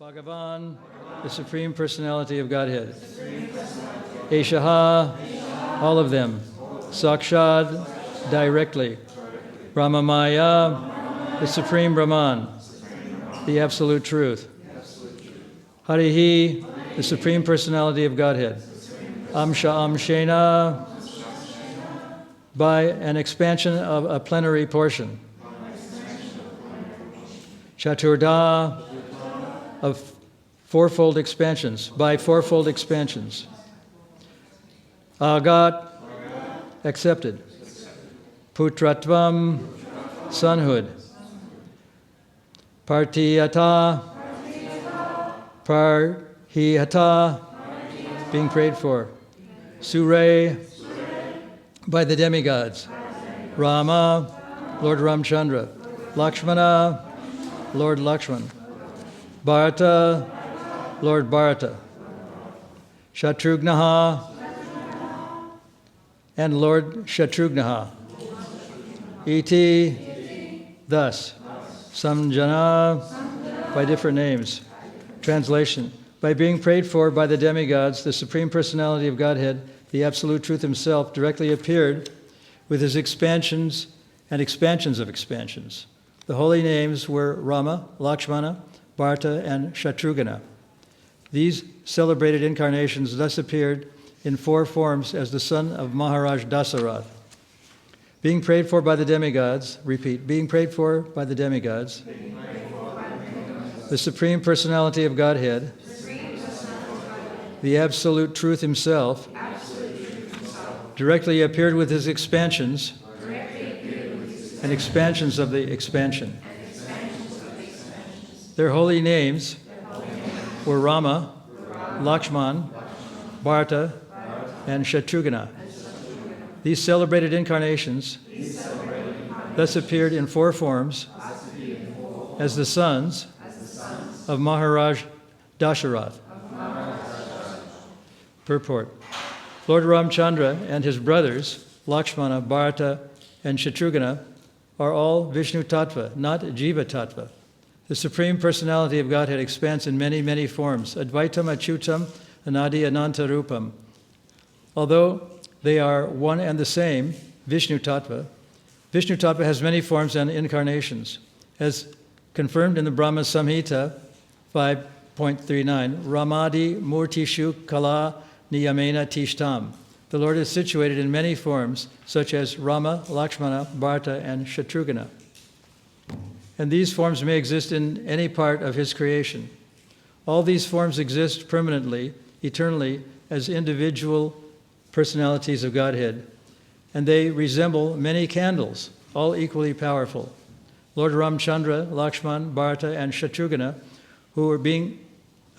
Bhagavan, the Supreme Personality of Godhead. Eshaha, all of them. Sakshad, directly. Brahmamaya, the Supreme Brahman, the Absolute Truth. Harihi, the Supreme Personality of Godhead. Amsha Amshena, by an expansion of a plenary portion. Chaturda, of fourfold expansions, by fourfold expansions. Agat, accepted. Putratvam, sonhood. Partiyata, parhiyata, being prayed for. Sure, by the demigods. Rama, Lord Ramchandra. Lakshmana, Lord Lakshman. Bharata, Lord Bharata. Shatrugnaha, and Lord Shatrugnaha. Iti, thus. Samjana, by different names. Translation: by being prayed for by the demigods, the Supreme Personality of Godhead, the Absolute Truth Himself, directly appeared with His expansions and expansions of expansions. The holy names were Rama, Lakshmana, Bharata, and Shatrugna. These celebrated incarnations thus appeared in four forms as the son of Maharaj Dasarath. Being prayed for by the demigods, repeat, being prayed for by the demigods, the Supreme Personality of Godhead, the Absolute Truth Himself, directly appeared with His expansions and expansions of the expansion. Their holy names were Rama, Lakshman, Bharata, and Shatrugna. These celebrated incarnations thus appeared in four forms as the sons of Maharaj Dasarath. Purport: Lord Ramchandra and his brothers, Lakshmana, Bharata, and Shatrugna, are all Vishnu Tattva, not Jiva Tattva. The Supreme Personality of Godhead expands in many, many forms, Advaitam, Achyutam, Anadi, Ananta Rupam. Although they are one and the same, Vishnu Tattva has many forms and incarnations. As confirmed in the Brahma Samhita 5.39, Ramadi Murtishu Kala Niyamena Tishtam. The Lord is situated in many forms, such as Rama, Lakshmana, Bharata, and Shatrugna. And these forms may exist in any part of His creation. All these forms exist permanently, eternally, as individual personalities of Godhead, and they resemble many candles, all equally powerful. Lord Ramchandra, Lakshman, Bharata, and Shatrugna, who being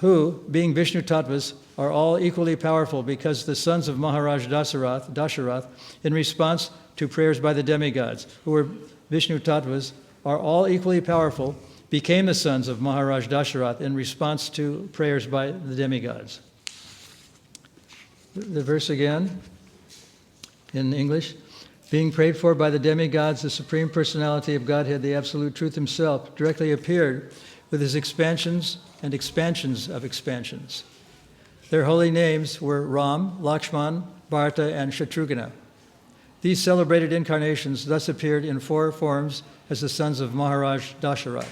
Vishnu Tattvas, are all equally powerful because the sons of Maharaj Dasarath, in response to prayers by the demigods, who were Vishnu Tattvas, are all equally powerful, became the sons of Maharaj Dasarath in response to prayers by the demigods. The verse again, in English. Being prayed for by the demigods, the Supreme Personality of Godhead, the Absolute Truth Himself, directly appeared with His expansions and expansions of expansions. Their holy names were Ram, Lakshman, Bharata, and Shatrugna. These celebrated incarnations thus appeared in four forms as the sons of Maharaj Dasarath.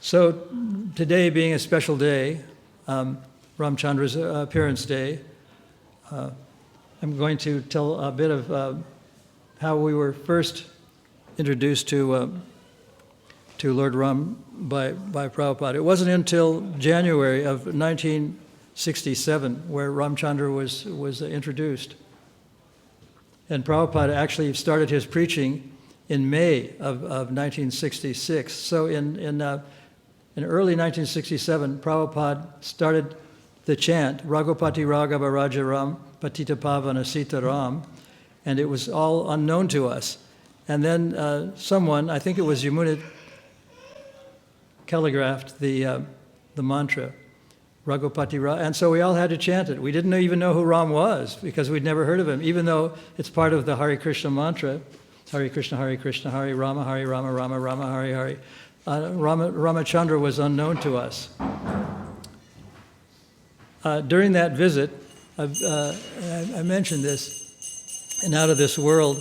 So today being a special day, Ramchandra's appearance day, I'm going to tell a bit of how we were first introduced to Lord Ram by Prabhupada. It wasn't until January of 1967 where Ramchandra was introduced. And Prabhupada actually started his preaching in May of 1966. So in early 1967, Prabhupada started the chant, Raghupati Raghava Raja Ram, Patita Pavana Sita Ram, and it was all unknown to us. And then someone, I think it was Yamuna, calligraphed the mantra, Raghupati Ram, and so we all had to chant it. We didn't even know who Ram was because we'd never heard of him, even though it's part of the Hare Krishna mantra, Hare Krishna, Hare Rama, Rama Rama, Hare Hare. Ramachandra was unknown to us. During that visit, I mentioned this in Out of This World,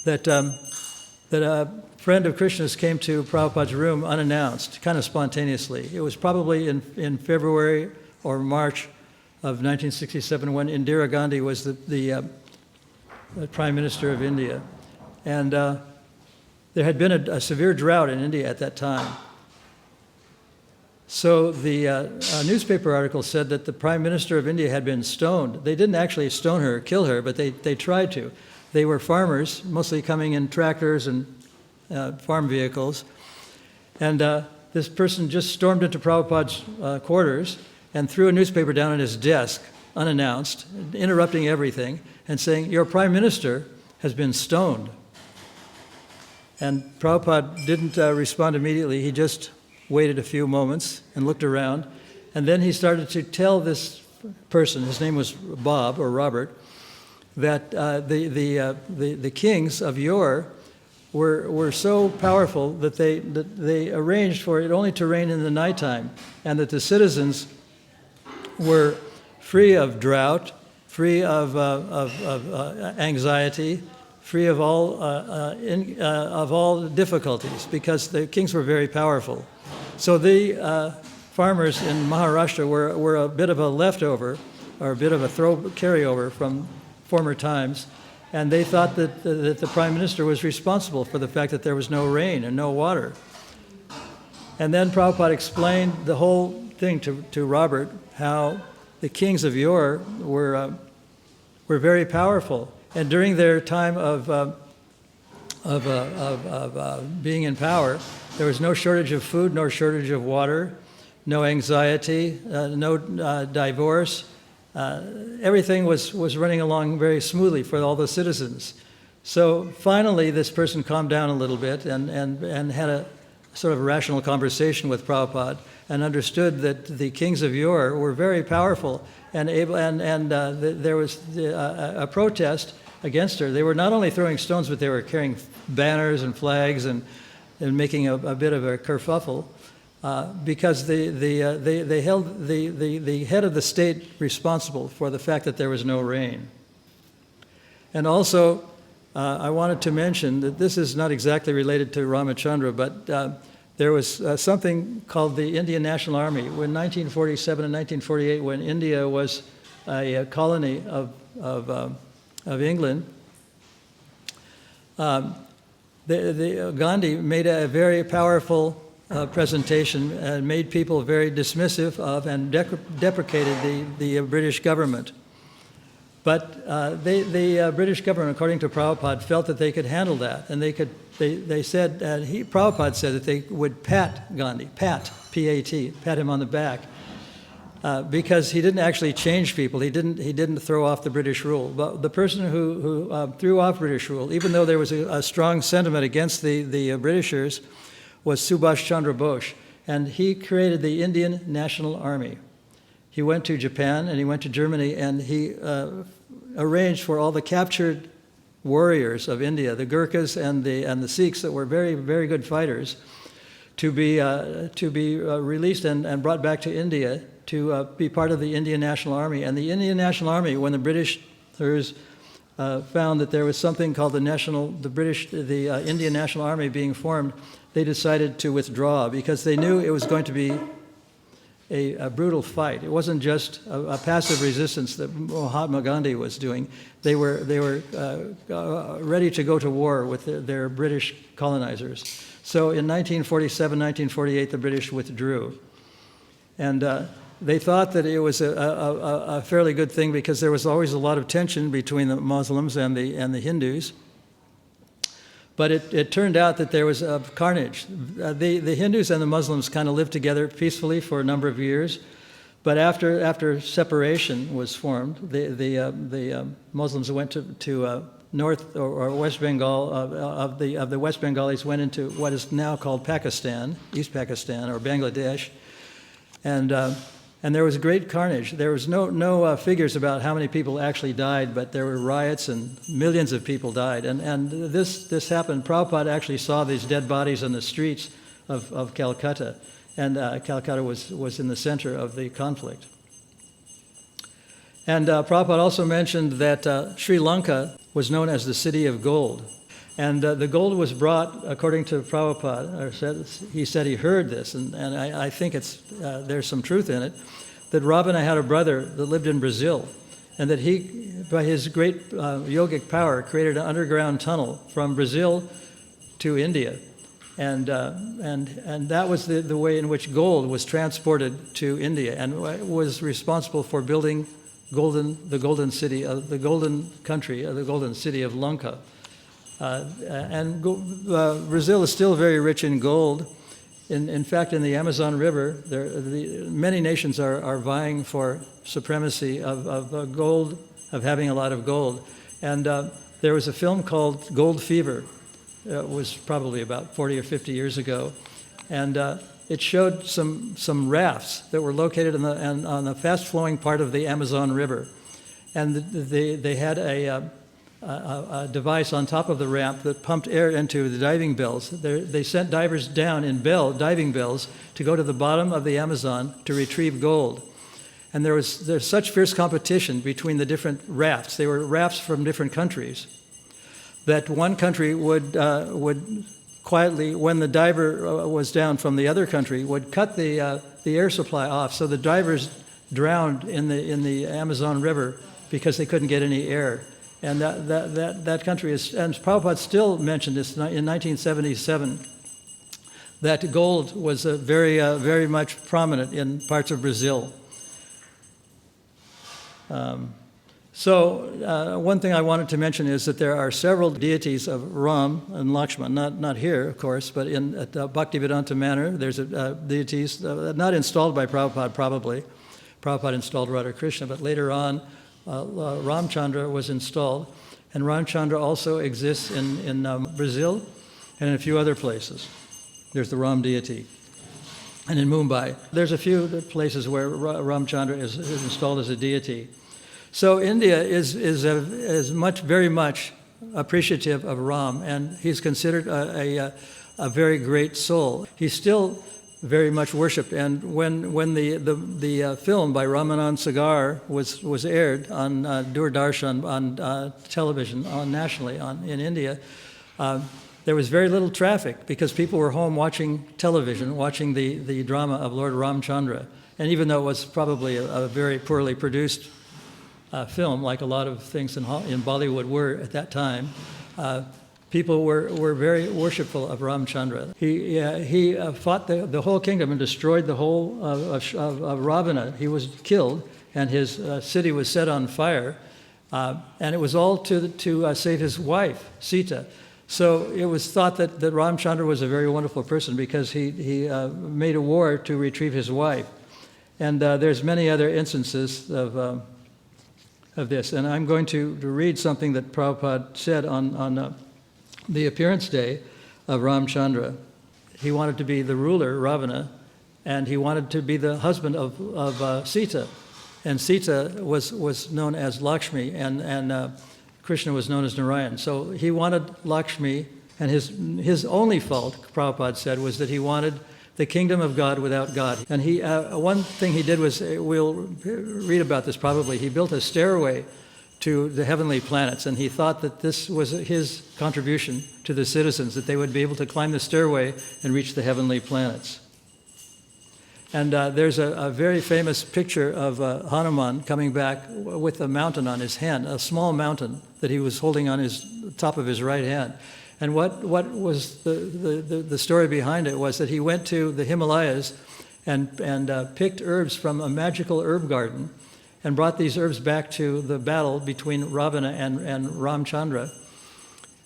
that a friend of Krishna's came to Prabhupada's room unannounced, kind of spontaneously. It was probably in February or March of 1967 when Indira Gandhi was the Prime Minister of India. And there had been a severe drought in India at that time. So the newspaper article said that the Prime Minister of India had been stoned. They didn't actually stone her or kill her, but they tried to. They were farmers, mostly coming in tractors and farm vehicles. And this person just stormed into Prabhupada's quarters and threw a newspaper down on his desk, unannounced, interrupting everything, and saying, "Your Prime Minister has been stoned." And Prabhupada didn't respond immediately. He just waited a few moments and looked around. And then he started to tell this person, his name was Bob or Robert, that the kings of yore were so powerful that they arranged for it only to rain in the nighttime, and that the citizens were free of drought, free of anxiety, free of all difficulties, because the kings were very powerful. So the farmers in Maharashtra were a bit of a leftover, or a bit of a carryover from former times, and they thought that the Prime Minister was responsible for the fact that there was no rain and no water. And then Prabhupada explained the whole thing to Robert, how the kings of yore were very powerful. And during their time of being in power, there was no shortage of food, no shortage of water, no anxiety, no divorce. Everything was running along very smoothly for all the citizens. So finally, this person calmed down a little bit and had a sort of a rational conversation with Prabhupada, and understood that the kings of yore were very powerful and able, there was a protest against her. They were not only throwing stones, but they were carrying banners and flags and making a bit of a kerfuffle, because they held the head of the state responsible for the fact that there was no rain. And also, I wanted to mention that this is not exactly related to Ramachandra, but there was something called the Indian National Army. In 1947 and 1948, when India was a colony of England, Gandhi made a very powerful presentation and made people very dismissive of and deprecated the British government. But the British government, according to Prabhupada, felt that they could handle that, and they said, Prabhupada said that they would pat Gandhi, P-A-T, pat him on the back, because he didn't actually change people. He didn't throw off the British rule. But the person who threw off British rule, even though there was a strong sentiment against the Britishers, was Subhash Chandra Bose, and he created the Indian National Army. He went to Japan and he went to Germany, and he arranged for all the captured warriors of India, the Gurkhas and the Sikhs that were very, very good fighters, to be released and brought back to India to be part of the Indian National Army. And the Indian National Army, when the Britishers found that there was something called the Indian National Army being formed, they decided to withdraw, because they knew it was going to be a brutal fight. It wasn't just a passive resistance that Mahatma Gandhi was doing. They were ready to go to war with their British colonizers. So in 1947, 1948, the British withdrew. And they thought that it was a fairly good thing, because there was always a lot of tension between the Muslims and the Hindus. But it turned out that there was carnage. The Hindus and the Muslims kind of lived together peacefully for a number of years. But after separation was formed, the Muslims went to North or West Bengal. Of the West Bengalis went into what is now called Pakistan, East Pakistan, or Bangladesh. And there was great carnage. There was no figures about how many people actually died, but there were riots and millions of people died. And this happened. Prabhupada actually saw these dead bodies on the streets of Calcutta. And Calcutta was in the center of the conflict. And Prabhupada also mentioned that Sri Lanka was known as the city of gold. And the gold was brought, according to Prabhupada, he said he heard this, and I think there's some truth in it, that Ravana had a brother that lived in Brazil, and that he, by his great yogic power, created an underground tunnel from Brazil to India. And that was the way in which gold was transported to India, and was responsible for building the golden city, the golden country, the golden city of Lanka. Brazil is still very rich in gold. In fact, in the Amazon River, many nations are vying for supremacy of gold, of having a lot of gold. And there was a film called Gold Fever. It was probably about 40 or 50 years ago. And it showed some rafts that were located on the fast-flowing part of the Amazon River. And they had a device on top of the ramp that pumped air into the diving bells. They sent divers down in diving bells to go to the bottom of the Amazon to retrieve gold. And there's such fierce competition between the different rafts. They were rafts from different countries, that one country would quietly, when the diver was down from the other country, would cut the air supply off, so the divers drowned in the Amazon River because they couldn't get any air. And that country is, and Prabhupada still mentioned this in 1977, that gold was very much prominent in parts of Brazil. One thing I wanted to mention is that there are several deities of Ram and Lakshman, not here, of course, but at Bhaktivedanta Manor, there's deities, not installed by Prabhupada probably. Prabhupada installed Radha Krishna, but later on, Ramchandra was installed, and Ramchandra also exists in Brazil and in a few other places. There's the Ram deity. And in Mumbai, there's a few places where Ramchandra is installed as a deity. So India is very much appreciative of Ram, and he's considered a very great soul. He's still very much worshipped, and when the film by Ramanand Sagar was aired on Doordarshan on television nationally in India, there was very little traffic because people were home watching television, watching the drama of Lord Ramchandra. And even though it was probably a very poorly produced film, like a lot of things in Bollywood were at that time, people were very worshipful of Ramchandra. He fought the whole kingdom and destroyed the whole of Ravana. He was killed, and his city was set on fire, and it was all to save his wife, Sita. So it was thought that Ramchandra was a very wonderful person because he made a war to retrieve his wife. And there's many other instances of this. And I'm going to read something that Prabhupada said on the appearance day of Ramchandra. He wanted to be the ruler, Ravana, and he wanted to be the husband of Sita. And Sita was known as Lakshmi, and Krishna was known as Narayan. So he wanted Lakshmi, and his only fault, Prabhupada said, was that he wanted the kingdom of God without God. And one thing he did was, we'll read about this probably, he built a stairway to the heavenly planets, and he thought that this was his contribution to the citizens, that they would be able to climb the stairway and reach the heavenly planets. And there's a very famous picture of Hanuman coming back with a mountain on his hand, a small mountain that he was holding on his top of his right hand. And what was the story behind it was that he went to the Himalayas and picked herbs from a magical herb garden and brought these herbs back to the battle between Ravana and Ramchandra.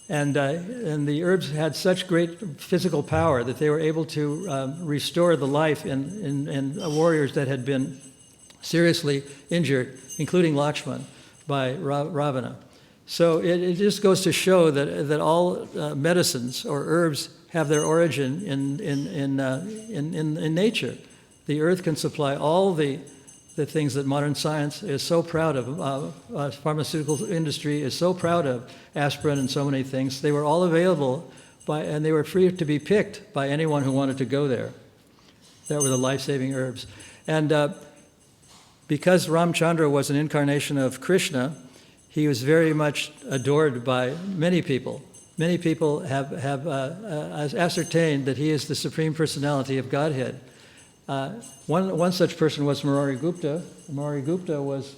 And the herbs had such great physical power that they were able to restore the life in warriors that had been seriously injured, including Lakshman, by Ravana. So it just goes to show that all medicines or herbs have their origin in nature. The earth can supply all the things that modern science is so proud of. Pharmaceutical industry is so proud of, aspirin and so many things. They were all available and they were free to be picked by anyone who wanted to go there. That were the life-saving herbs. And because Ramchandra was an incarnation of Krishna, he was very much adored by many people. Many people have ascertained that he is the Supreme Personality of Godhead. One such person was Murari Gupta. Murari Gupta was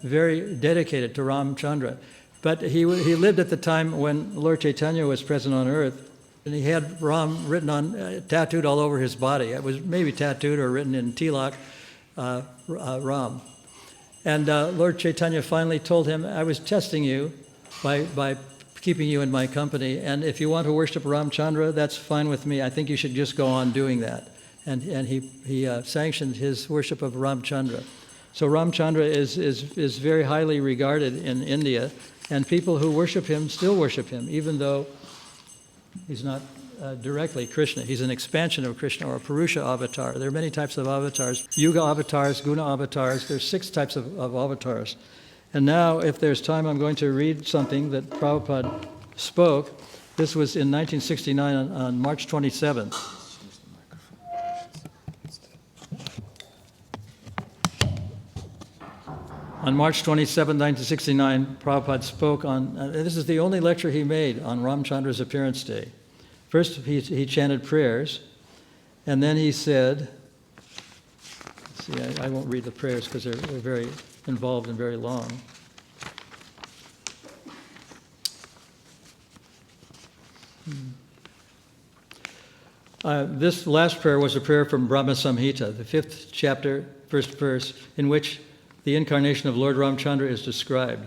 very dedicated to Ramchandra. But he lived at the time when Lord Chaitanya was present on earth, and he had Ram written on, tattooed all over his body. It was maybe tattooed or written in tilak, Ram. And Lord Chaitanya finally told him, I was testing you by keeping you in my company, and if you want to worship Ramchandra, that's fine with me. I think you should just go on doing that. And he sanctioned his worship of Ramchandra. So Ramchandra is very highly regarded in India, and people who worship him still worship him, even though he's not directly Krishna. He's an expansion of Krishna, or a Purusha avatar. There are many types of avatars. Yuga avatars, guna avatars. There's 6 types of avatars. And now, if there's time, I'm going to read something that Prabhupada spoke. This was in 1969 on March 27th. On March 27, 1969, Prabhupada spoke on, this is the only lecture he made on Ramchandra's appearance day. First, he chanted prayers, and then he said, let's see, I won't read the prayers because they're very involved and very long. This last prayer was a prayer from Brahma Samhita, the 5th chapter, 1st verse, in which the incarnation of Lord Ramchandra is described.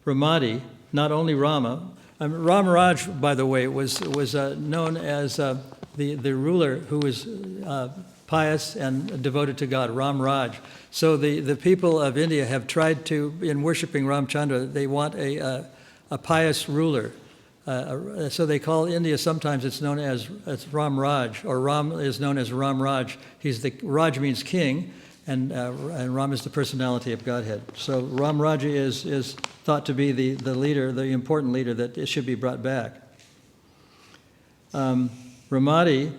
Ramadi, not only Rama, Ramaraj, by the way, was known as the ruler who was pious and devoted to God, Ramraj. So the people of India have tried to, in worshiping Ramchandra, they want a pious ruler. So they call India, sometimes it's known as Ramraj, or Ram is known as Ramraj. Raj means king, and Ram is the personality of Godhead. So Ramraj is thought to be the leader, the important leader that it should be brought back. Ramadi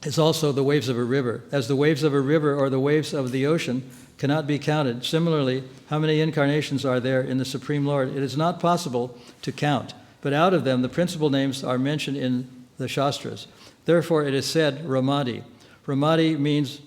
is also the waves of a river. As the waves of a river or the waves of the ocean cannot be counted, similarly, how many incarnations are there in the Supreme Lord? It is not possible to count, but out of them the principal names are mentioned in the Shastras. Therefore it is said Ramadi. Ramadi means,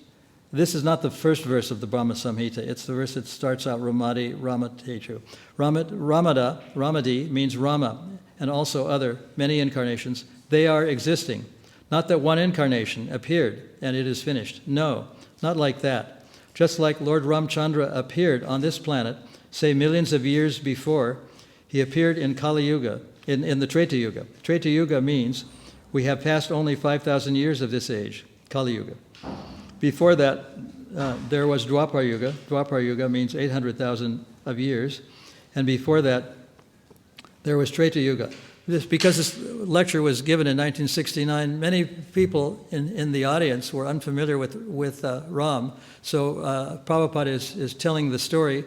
this is not the first verse of the Brahma Samhita, it's the verse that starts out Ramadi, Ramateju. Ramadi means Rama, and also other, many incarnations. They are existing. Not that one incarnation appeared and it is finished. No, not like that. Just like Lord Ramchandra appeared on this planet, say millions of years before, he appeared in Kali Yuga, in the Treta Yuga. Treta Yuga means we have passed only 5,000 years of this age, Kali Yuga. Before that, there was Dwapar Yuga. Dwapar Yuga means 800,000 of years. And before that, there was Treta Yuga. Because this lecture was given in 1969, many people in the audience were unfamiliar with Ram. So Prabhupada is telling the story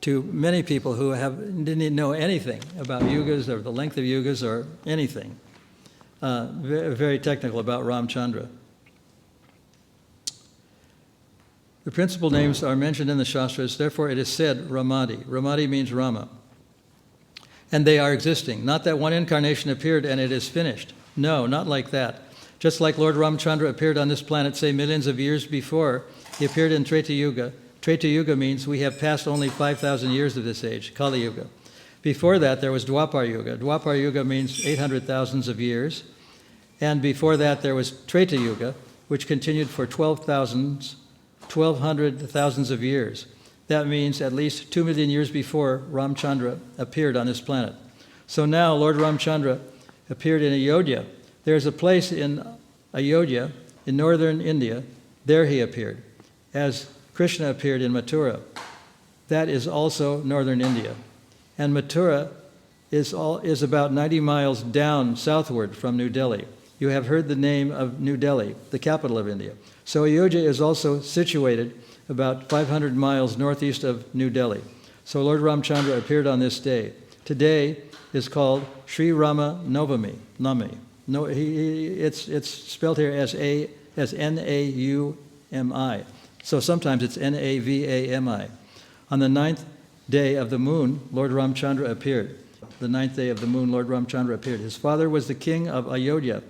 to many people who didn't know anything about yugas or the length of yugas or anything. Very, very technical about Ramchandra. The principal names are mentioned in the Shastras, therefore it is said Ramadi. Ramadi means Rama. And they are existing. Not that one incarnation appeared and it is finished. No, not like that. Just like Lord Ramchandra appeared on this planet, say millions of years before, he appeared in Treta Yuga. Treta Yuga means we have passed only 5,000 years of this age, Kali Yuga. Before that, there was Dwapar Yuga. Dwapar Yuga means 800,000 of years. And before that, there was Treta Yuga, which continued for 1,200,000 of years. That means at least 2 million years before Ramchandra appeared on this planet. So now Lord Ramchandra appeared in Ayodhya. There's a place in Ayodhya, in northern India. There he appeared, as Krishna appeared in Mathura. That is also northern India. And Mathura is about 90 miles down southward from New Delhi. You have heard the name of New Delhi, the capital of India. So Ayodhya is also situated about 500 miles northeast of New Delhi. So Lord Ramchandra appeared on this day. today is called Sri Rama Navami. No, it's spelled here as Naumi. So sometimes it's Navami. On the 9th day of the moon, Lord Ramchandra appeared. The 9th day of the moon, Lord Ramchandra appeared. His father was the king of Ayodhya,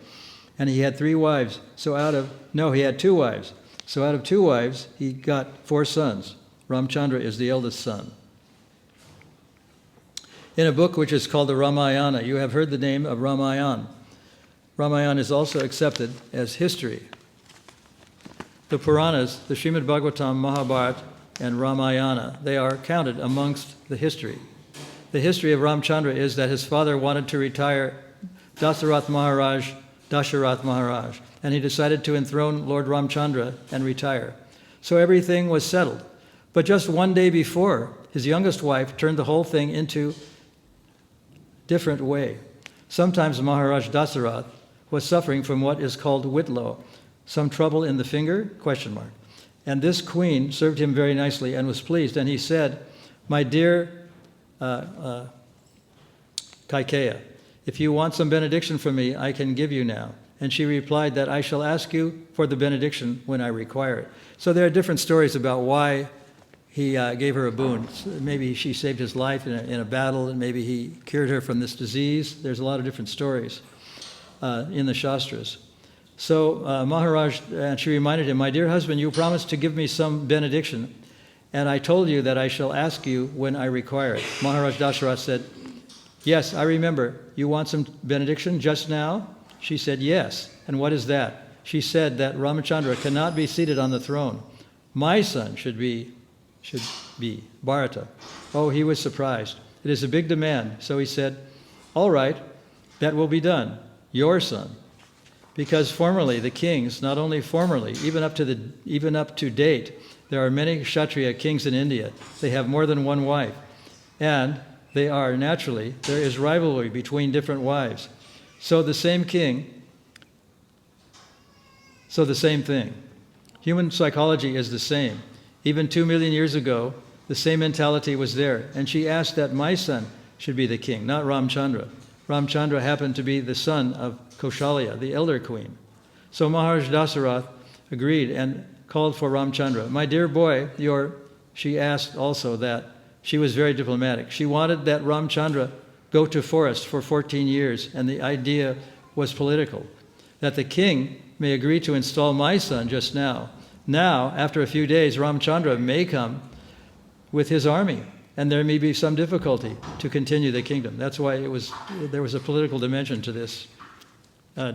and he had 3 wives. He had 2 wives. So out of 2 wives, he got 4 sons. Ramchandra is the eldest son. In a book which is called the Ramayana, you have heard the name of Ramayana. Ramayana is also accepted as history. The Puranas, the Srimad Bhagavatam, Mahabharata, and Ramayana, they are counted amongst the history. The history of Ramchandra is that his father wanted to retire Dasarath Maharaj, and he decided to enthrone Lord Ramchandra and retire. So everything was settled. But just one day before, his youngest wife turned the whole thing into different way. Sometimes Maharaj Dasarath was suffering from what is called whitlow, some trouble in the finger, ? And this queen served him very nicely and was pleased. And he said, "My dear Kaikeya, if you want some benediction from me, I can give you now." And she replied that, "I shall ask you for the benediction when I require it." So there are different stories about why he gave her a boon. Maybe she saved his life in a battle, and maybe he cured her from this disease. There's a lot of different stories in the Shastras. So Maharaj, and she reminded him, "My dear husband, you promised to give me some benediction, and I told you that I shall ask you when I require it." Maharaj Dasarath said, "Yes, I remember. You want some benediction just now?" She said, "Yes." "And what is that?" She said that Ramachandra cannot be seated on the throne. My son should be Bharata. Oh, he was surprised. It is a big demand. So he said, "All right, that will be done. Your son." Because formerly the kings, not only formerly, even up to date, there are many Kshatriya kings in India. They have more than one wife. And there is rivalry between different wives. So the same thing. Human psychology is the same. Even 2 million years ago, the same mentality was there. And she asked that my son should be the king, not Ramchandra. Ramchandra happened to be the son of Kaushalya, the elder queen. So Maharaj Dasarath agreed and called for Ramchandra. "My dear boy, she asked also that, she was very diplomatic. She wanted that Ramchandra go to forest for 14 years, and the idea was political, that the king may agree to install my son just now. Now, after a few days, Ramchandra may come with his army, and there may be some difficulty to continue the kingdom." That's why there was a political dimension to this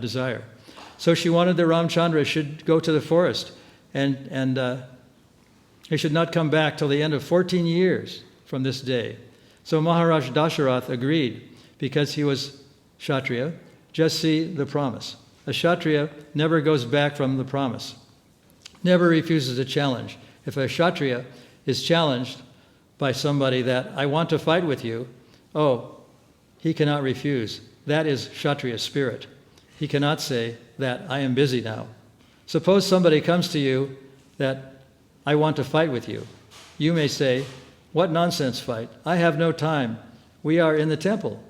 desire. So she wanted that Ramchandra should go to the forest, and he should not come back till the end of 14 years from this day. So Maharaj Dasarath agreed, because he was Kshatriya. Just see the promise. A Kshatriya never goes back from the promise, never refuses a challenge. If a Kshatriya is challenged by somebody that, "I want to fight with you," he cannot refuse. That is Kshatriya spirit. He cannot say that, "I am busy now." Suppose somebody comes to you that, "I want to fight with you." You may say, "What nonsense fight? I have no time. We are in the temple."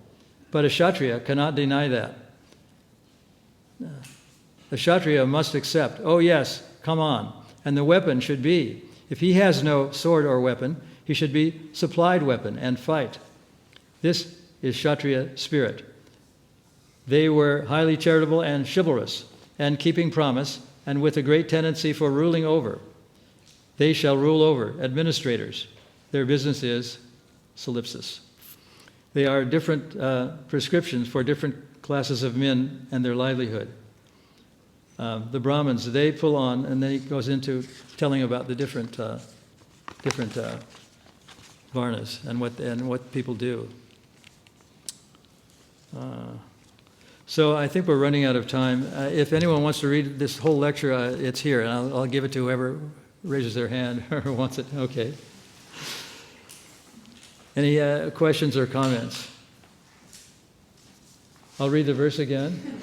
But a Kshatriya cannot deny that. A Kshatriya must accept, "Oh yes, come on." And the weapon should be, if he has no sword or weapon, he should be supplied weapon and fight. This is Kshatriya spirit. They were highly charitable and chivalrous, and keeping promise, and with a great tendency for ruling over. They shall rule over administrators. Their business is solipsis. They are different prescriptions for different classes of men and their livelihood. The Brahmins, they pull on, and then he goes into telling about the different varnas and what people do. So I think we're running out of time. If anyone wants to read this whole lecture, it's here, and I'll give it to whoever raises their hand or wants it. Okay. Any questions or comments? I'll read the verse again.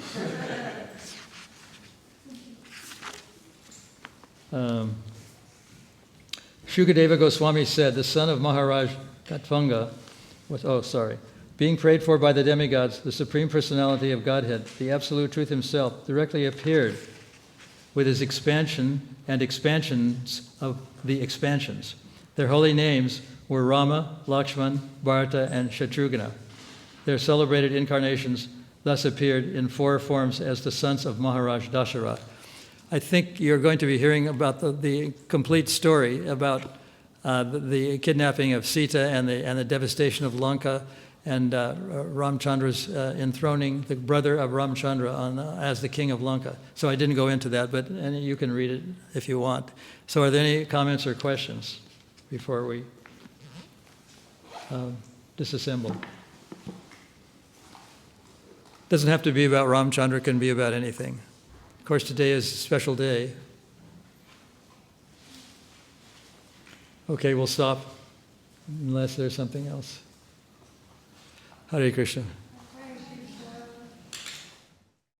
Shukadeva Goswami said, the son of Maharaj Katvanga was, Being prayed for by the demigods, the Supreme Personality of Godhead, the Absolute Truth Himself, directly appeared with His expansion and expansions of the expansions. Their holy names were Rama, Lakshman, Bharata, and Shatrughna. Their celebrated incarnations thus appeared in 4 forms as the sons of Maharaj Dasharatha. I think you're going to be hearing about the complete story about the kidnapping of Sita and the devastation of Lanka, and Ramchandra's enthroning the brother of Ramchandra as the king of Lanka. So I didn't go into that, but you can read it if you want. So are there any comments or questions before we disassemble? Doesn't have to be about Ramchandra, it can be about anything. Of course, today is a special day. Okay, we'll stop unless there's something else. Hare Krishna.